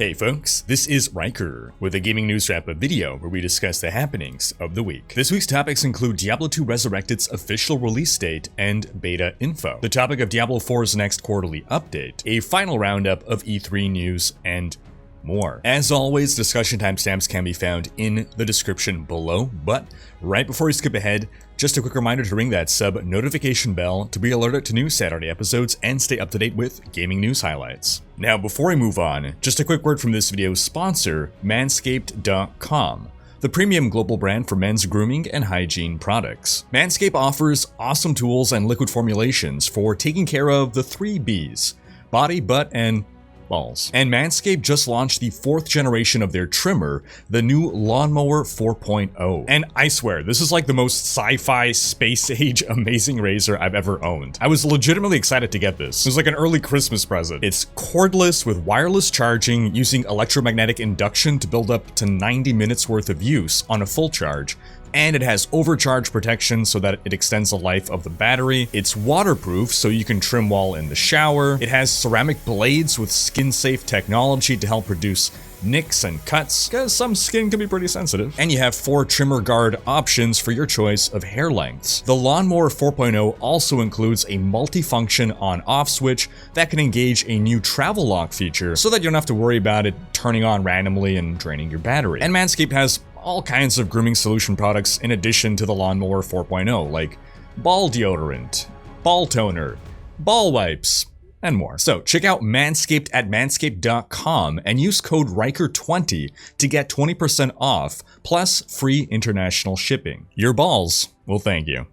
Hey folks, this is Riker with a gaming news wrap-up video where we discuss the happenings of the week. This week's topics include Diablo 2 Resurrected's official release date and beta info, the topic of Diablo 4's next quarterly update, a final roundup of E3 news, and more. As always, discussion timestamps can be found in the description below, but right before we skip ahead, just a quick reminder to ring that sub notification bell to be alerted to new Saturday episodes and stay up to date with gaming news highlights. Now, before we move on, just a quick word from this video's sponsor, Manscaped.com, the premium global brand for men's grooming and hygiene products. Manscaped offers awesome tools and liquid formulations for taking care of the 3 B's: body, butt, and balls. And Manscaped just launched the 4th generation of their trimmer, the new Lawnmower 4.0. And I swear, this is like the most sci-fi, space-age, amazing razor I've ever owned. I was legitimately excited to get this. It was like an early Christmas present. It's cordless with wireless charging, using electromagnetic induction to build up to 90 minutes worth of use on a full charge. And it has overcharge protection so that it extends the life of the battery. It's waterproof so you can trim while in the shower. It has ceramic blades with skin-safe technology to help reduce nicks and cuts, because some skin can be pretty sensitive. And you have 4 trimmer guard options for your choice of hair lengths. The Lawnmower 4.0 also includes a multifunction on-off switch that can engage a new travel lock feature so that you don't have to worry about it turning on randomly and draining your battery. And Manscaped has all kinds of grooming solution products in addition to the Lawnmower 4.0, like ball deodorant, ball toner, ball wipes, and more. So check out Manscaped at manscaped.com and use code Riker20 to get 20% off, plus free international shipping. Your balls will thank you.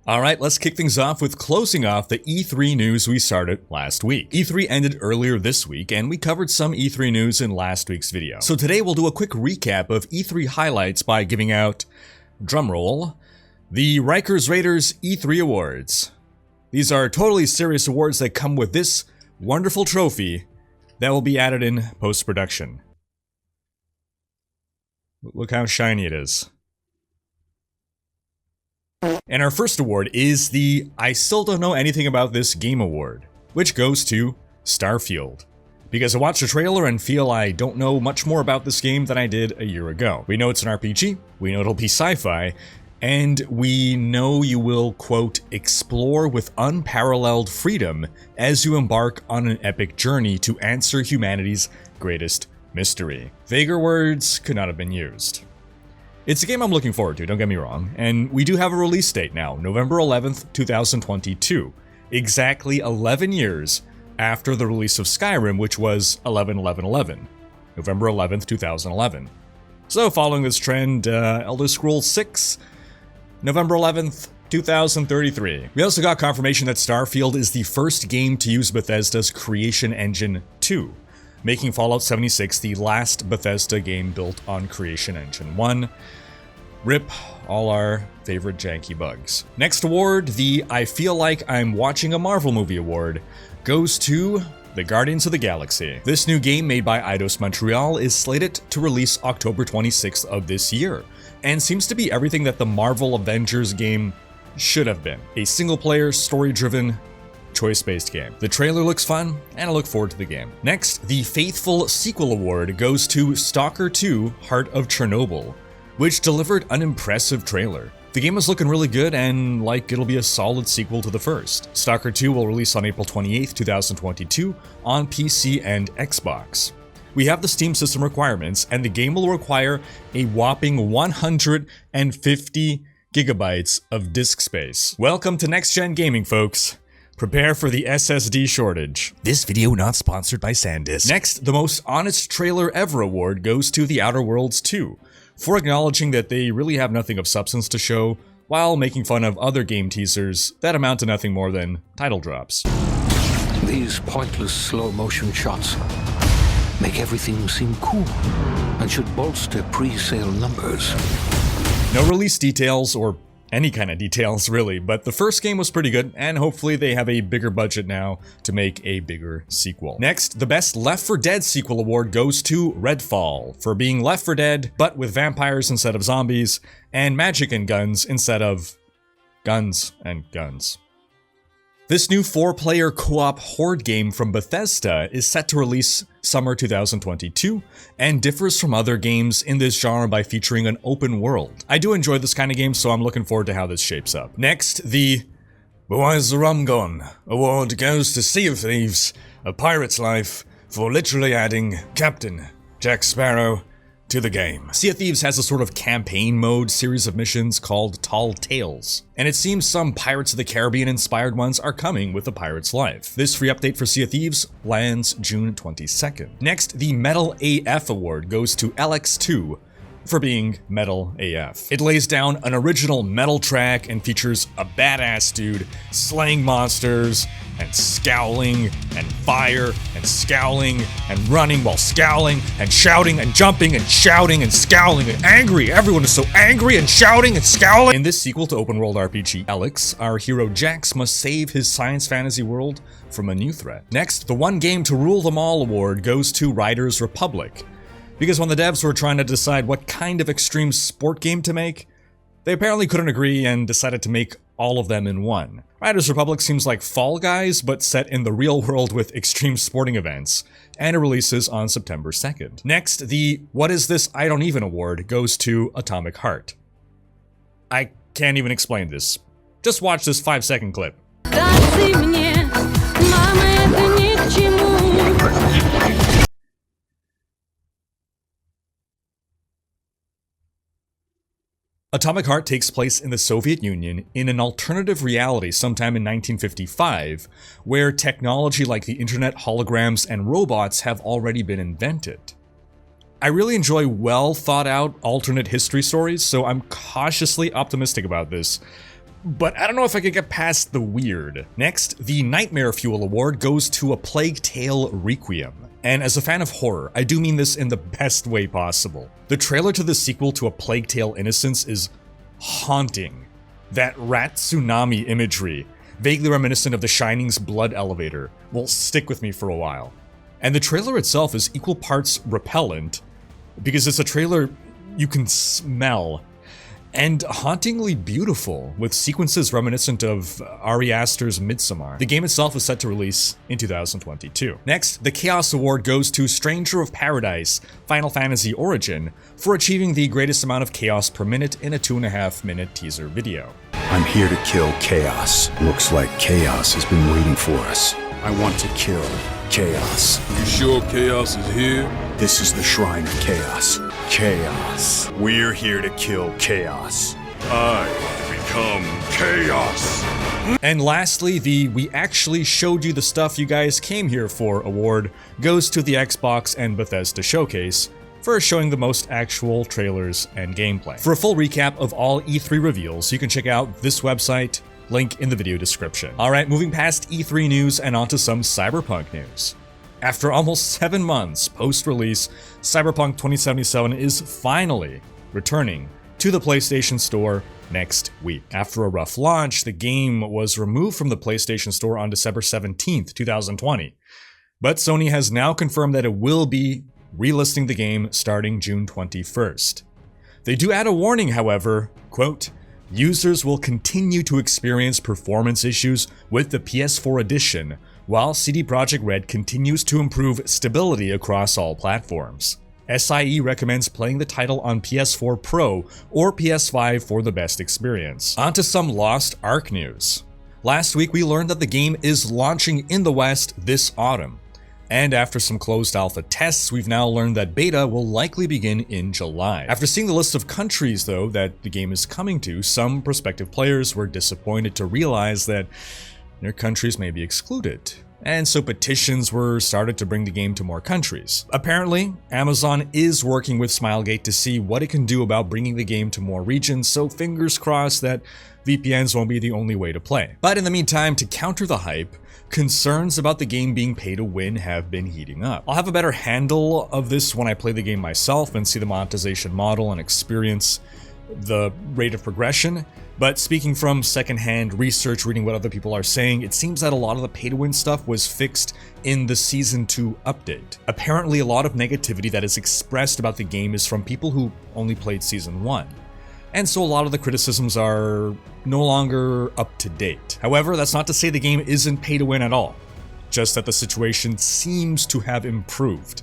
Alright, let's kick things off with closing off the E3 news we started last week. E3 ended earlier this week, and we covered some E3 news in last week's video. So today we'll do a quick recap of E3 highlights by giving out, drumroll, the Rikers Raiders E3 Awards. These are totally serious awards that come with this wonderful trophy that will be added in post-production. Look how shiny it is. And our first award is the I Still Don't Know Anything About This Game Award, which goes to Starfield. Because I watched the trailer and feel I don't know much more about this game than I did a year ago. We know it's an RPG, we know it'll be sci-fi, and we know you will, quote, explore with unparalleled freedom as you embark on an epic journey to answer humanity's greatest mystery. Vaguer words could not have been used. It's a game I'm looking forward to, don't get me wrong, and we do have a release date now, November 11th, 2022, exactly 11 years after the release of Skyrim, which was 11/11/11, November 11th, 2011. So following this trend, Elder Scrolls 6, November 11th, 2033. We also got confirmation that Starfield is the first game to use Bethesda's Creation Engine 2, making Fallout 76 the last Bethesda game built on Creation Engine 1. RIP all our favorite janky bugs. Next award, the I Feel Like I'm Watching a Marvel Movie award, goes to the Guardians of the Galaxy. This new game made by Eidos Montreal is slated to release October 26th of this year, and seems to be everything that the Marvel Avengers game should have been. A single-player, story-driven, choice-based game. The trailer looks fun, and I look forward to the game. Next, the Faithful Sequel Award goes to Stalker 2: Heart of Chernobyl, which delivered an impressive trailer. The game is looking really good, and like it'll be a solid sequel to the first. Stalker 2 will release on April 28th, 2022 on PC and Xbox. We have the Steam system requirements, and the game will require a whopping 150 gigabytes of disk space. Welcome to next-gen gaming, folks. Prepare for the SSD shortage. This video not sponsored by SanDisk. Next, the Most Honest Trailer Ever award goes to The Outer Worlds 2, for acknowledging that they really have nothing of substance to show, while making fun of other game teasers that amount to nothing more than title drops. These pointless slow-motion shots make everything seem cool and should bolster pre-sale numbers. No release details, or any kind of details really, but the first game was pretty good, and hopefully they have a bigger budget now to make a bigger sequel. Next, the Best Left 4 Dead Sequel Award goes to Redfall, for being Left 4 Dead, but with vampires instead of zombies, and magic and guns instead of guns and guns. This new 4-player co-op horde game from Bethesda is set to release summer 2022 and differs from other games in this genre by featuring an open world. I do enjoy this kind of game, so I'm looking forward to how this shapes up. Next, the But Why's the Rum Gone award goes to Sea of Thieves, A Pirate's Life, for literally adding Captain Jack Sparrow to the game. Sea of Thieves has a sort of campaign mode series of missions called Tall Tales, and it seems some Pirates of the Caribbean inspired ones are coming with A Pirate's Life. This free update for Sea of Thieves lands June 22nd. Next, the Metal AF award goes to Elex 2 for being Metal AF. It lays down an original metal track and features a badass dude slaying monsters and scowling and fire and scowling and running while scowling and shouting and jumping and shouting and scowling and angry. Everyone is so angry and shouting and scowling. In this sequel to open world RPG Elex, our hero Jax must save his science fantasy world from a new threat. Next, the One Game to Rule Them All award goes to Riders Republic, because when the devs were trying to decide what kind of extreme sport game to make, they apparently couldn't agree and decided to make all of them in one. Riders Republic seems like Fall Guys, but set in the real world with extreme sporting events, and it releases on September 2nd. Next, the What Is This I Don't Even award goes to Atomic Heart. I can't even explain this. Just watch this 5-second clip. Atomic Heart takes place in the Soviet Union in an alternative reality sometime in 1955, where technology like the internet, holograms, and robots have already been invented. I really enjoy well thought out alternate history stories, so I'm cautiously optimistic about this, but I don't know if I could get past the weird. Next, the Nightmare Fuel award goes to A Plague Tale Requiem. And as a fan of horror, I do mean this in the best way possible. The trailer to the sequel to A Plague Tale Innocence is haunting. That rat tsunami imagery, vaguely reminiscent of The Shining's blood elevator, will stick with me for a while. And the trailer itself is equal parts repellent, because it's a trailer you can smell, and hauntingly beautiful, with sequences reminiscent of Ari Aster's Midsommar. The game itself is set to release in 2022. Next, the Chaos Award goes to Stranger of Paradise, Final Fantasy Origin, for achieving the greatest amount of chaos per minute in a 2.5-minute teaser video. I'm here to kill chaos. Looks like chaos has been waiting for us. I want to kill chaos. You sure chaos is here? This is the Shrine of Chaos. Chaos. We're here to kill chaos. I become chaos. And lastly, the We Actually Showed You the Stuff You Guys Came Here For award goes to the Xbox and Bethesda Showcase for showing the most actual trailers and gameplay. For a full recap of all E3 reveals, you can check out this website, link in the video description. Alright, moving past E3 news and onto some Cyberpunk news. After almost 7 months post-release, Cyberpunk 2077 is finally returning to the PlayStation Store next week. After a rough launch, the game was removed from the PlayStation Store on December 17th, 2020. But Sony has now confirmed that it will be relisting the game starting June 21st. They do add a warning, however, quote, "Users will continue to experience performance issues with the PS4 edition, while CD Projekt Red continues to improve stability across all platforms. SIE recommends playing the title on PS4 Pro or PS5 for the best experience." On to some Lost Ark news. Last week we learned that the game is launching in the West this autumn. And after some closed alpha tests, we've now learned that beta will likely begin in July. After seeing the list of countries, though, that the game is coming to, some prospective players were disappointed to realize that their countries may be excluded. And so petitions were started to bring the game to more countries. Apparently, Amazon is working with Smilegate to see what it can do about bringing the game to more regions, so fingers crossed that VPNs won't be the only way to play. But in the meantime, to counter the hype, concerns about the game being pay to win have been heating up. I'll have a better handle of this when I play the game myself and see the monetization model and experience the rate of progression. But speaking from secondhand research, reading what other people are saying, it seems that a lot of the pay-to-win stuff was fixed in the Season 2 update. Apparently, a lot of negativity that is expressed about the game is from people who only played Season 1. and so a lot of the criticisms are no longer up to date. However, that's not to say the game isn't pay to win at all, just that the situation seems to have improved.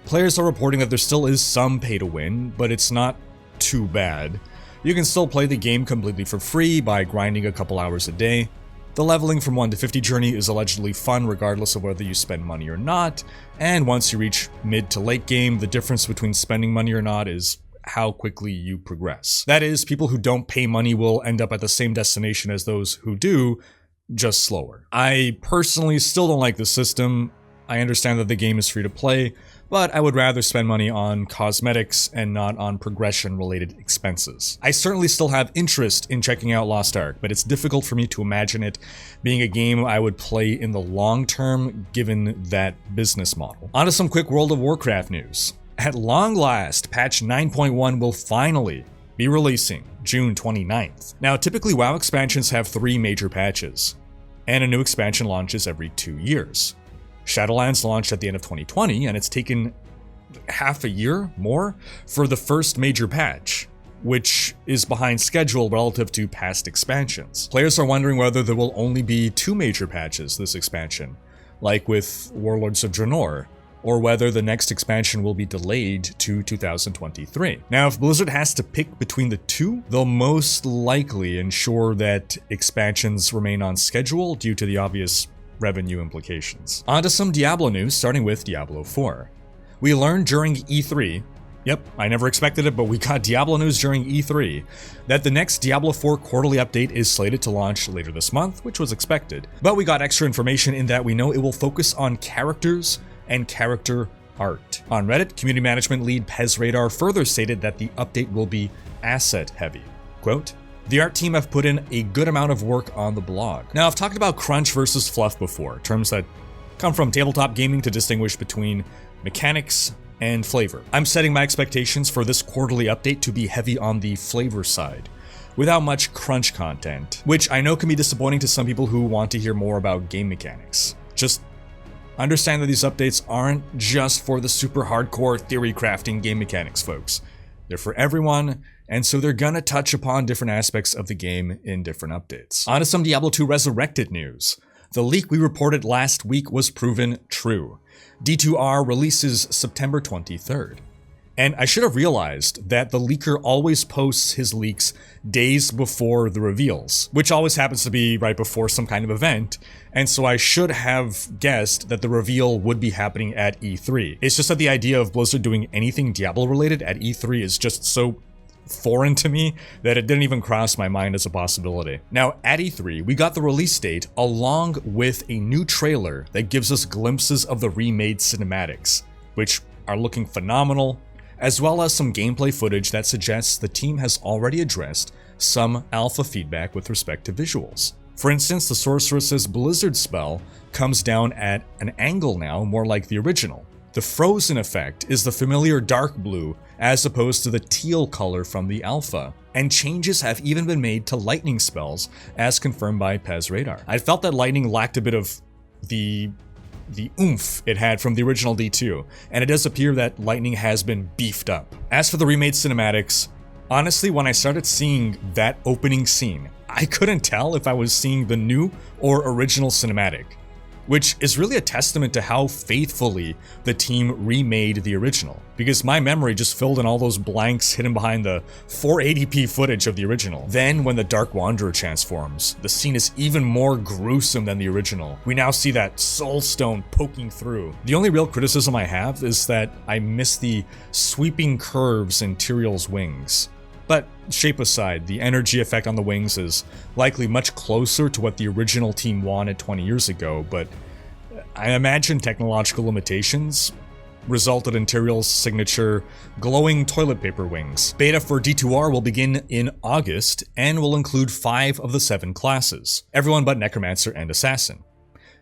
Players are reporting that there still is some pay to win, but it's not too bad. You can still play the game completely for free by grinding a couple hours a day. The leveling from 1 to 50 journey is allegedly fun regardless of whether you spend money or not, and once you reach mid to late game, the difference between spending money or not is how quickly you progress. That is, people who don't pay money will end up at the same destination as those who do, just slower. I personally still don't like the system. I understand that the game is free to play, but I would rather spend money on cosmetics and not on progression-related expenses. I certainly still have interest in checking out Lost Ark, but it's difficult for me to imagine it being a game I would play in the long term given that business model. On to some quick World of Warcraft news. At long last, patch 9.1 will finally be releasing June 29th. Now, typically WoW expansions have 3 major patches, and a new expansion launches every 2 years. Shadowlands launched at the end of 2020, and it's taken half a year more for the first major patch, which is behind schedule relative to past expansions. Players are wondering whether there will only be 2 major patches this expansion, like with Warlords of Draenor, or whether the next expansion will be delayed to 2023. Now, if Blizzard has to pick between the two, they'll most likely ensure that expansions remain on schedule due to the obvious revenue implications. On to some Diablo news, starting with Diablo 4. We learned during E3, yep, I never expected it, but we got Diablo news during E3, that the next Diablo 4 quarterly update is slated to launch later this month, which was expected. But we got extra information in that we know it will focus on characters and character art. On Reddit, community management lead PezRadar further stated that the update will be asset heavy. Quote, "The art team have put in a good amount of work on the blog." Now, I've talked about crunch versus fluff before, terms that come from tabletop gaming to distinguish between mechanics and flavor. I'm setting my expectations for this quarterly update to be heavy on the flavor side, without much crunch content, which I know can be disappointing to some people who want to hear more about game mechanics. Just understand that these updates aren't just for the super hardcore theory crafting game mechanics folks. They're for everyone, and so they're gonna touch upon different aspects of the game in different updates. On to some Diablo 2 Resurrected news. The leak we reported last week was proven true. D2R releases September 23rd. And I should have realized that the leaker always posts his leaks days before the reveals, which always happens to be right before some kind of event, and so I should have guessed that the reveal would be happening at E3. It's just that the idea of Blizzard doing anything Diablo related at E3 is just so foreign to me that it didn't even cross my mind as a possibility. Now, at E3, we got the release date along with a new trailer that gives us glimpses of the remade cinematics, which are looking phenomenal, as well as some gameplay footage that suggests the team has already addressed some alpha feedback with respect to visuals. For instance, the Sorceress's Blizzard spell comes down at an angle now, more like the original. The frozen effect is the familiar dark blue as opposed to the teal color from the alpha, and changes have even been made to lightning spells as confirmed by PezRadar. I felt that lightning lacked a bit of the oomph it had from the original D2, and it does appear that lightning has been beefed up. As for the remade cinematics, honestly, when I started seeing that opening scene, I couldn't tell if I was seeing the new or original cinematic, which is really a testament to how faithfully the team remade the original, because my memory just filled in all those blanks hidden behind the 480p footage of the original. Then when the Dark Wanderer transforms, the scene is even more gruesome than the original. We now see that soul stone poking through. The only real criticism I have is that I miss the sweeping curves in Tyrael's wings. But shape aside, the energy effect on the wings is likely much closer to what the original team wanted 20 years ago, but I imagine technological limitations resulted in Tyrael's signature glowing toilet paper wings. Beta for D2R will begin in August and will include 5 of the 7 classes, everyone but Necromancer and Assassin,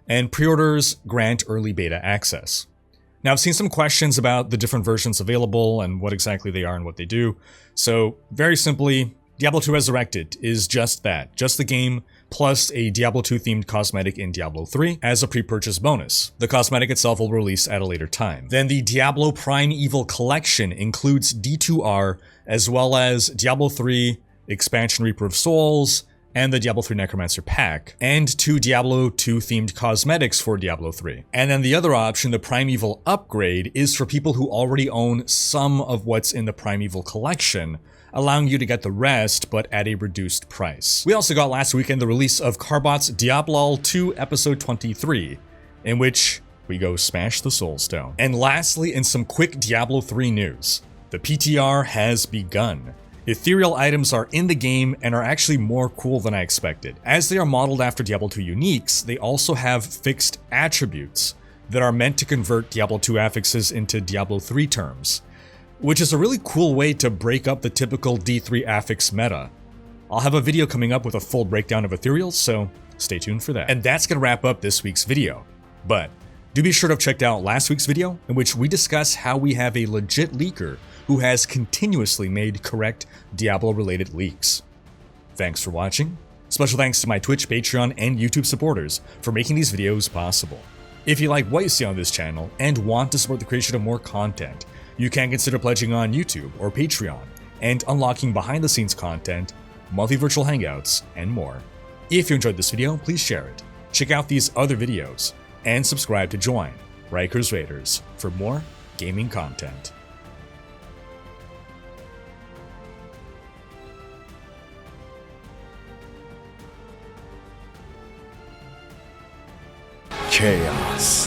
and pre-orders grant early beta access. Now, I've seen some questions about the different versions available and what exactly they are and what they do. So, very simply, Diablo 2 Resurrected is just that, just the game plus a Diablo 2 themed cosmetic in Diablo 3 as a pre-purchase bonus. The cosmetic itself will release at a later time. Then the Diablo Primeval Collection includes D2R as well as Diablo 3 Expansion Reaper of Souls, and the Diablo 3 Necromancer pack, and 2 Diablo 2 themed cosmetics for Diablo 3. And then the other option, the Primeval Upgrade, is for people who already own some of what's in the Primeval collection, allowing you to get the rest, but at a reduced price. We also got last weekend the release of Carbot's Diablo 2 Episode 23, in which we go smash the Soulstone. And lastly, in some quick Diablo 3 news, the PTR has begun. Ethereal items are in the game and are actually more cool than I expected. As they are modeled after Diablo 2 uniques, they also have fixed attributes that are meant to convert Diablo 2 affixes into Diablo 3 terms, which is a really cool way to break up the typical D3 affix meta. I'll have a video coming up with a full breakdown of ethereals, so stay tuned for that. And that's gonna wrap up this week's video. But do be sure to have checked out last week's video, in which we discuss how we have a legit leaker who has continuously made correct Diablo-related leaks. Thanks for watching. Special thanks to my Twitch, Patreon, and YouTube supporters for making these videos possible. If you like what you see on this channel and want to support the creation of more content, you can consider pledging on YouTube or Patreon and unlocking behind-the-scenes content, monthly virtual hangouts, and more. If you enjoyed this video, please share it, check out these other videos, and subscribe to join Riker's Raiders for more gaming content. Chaos.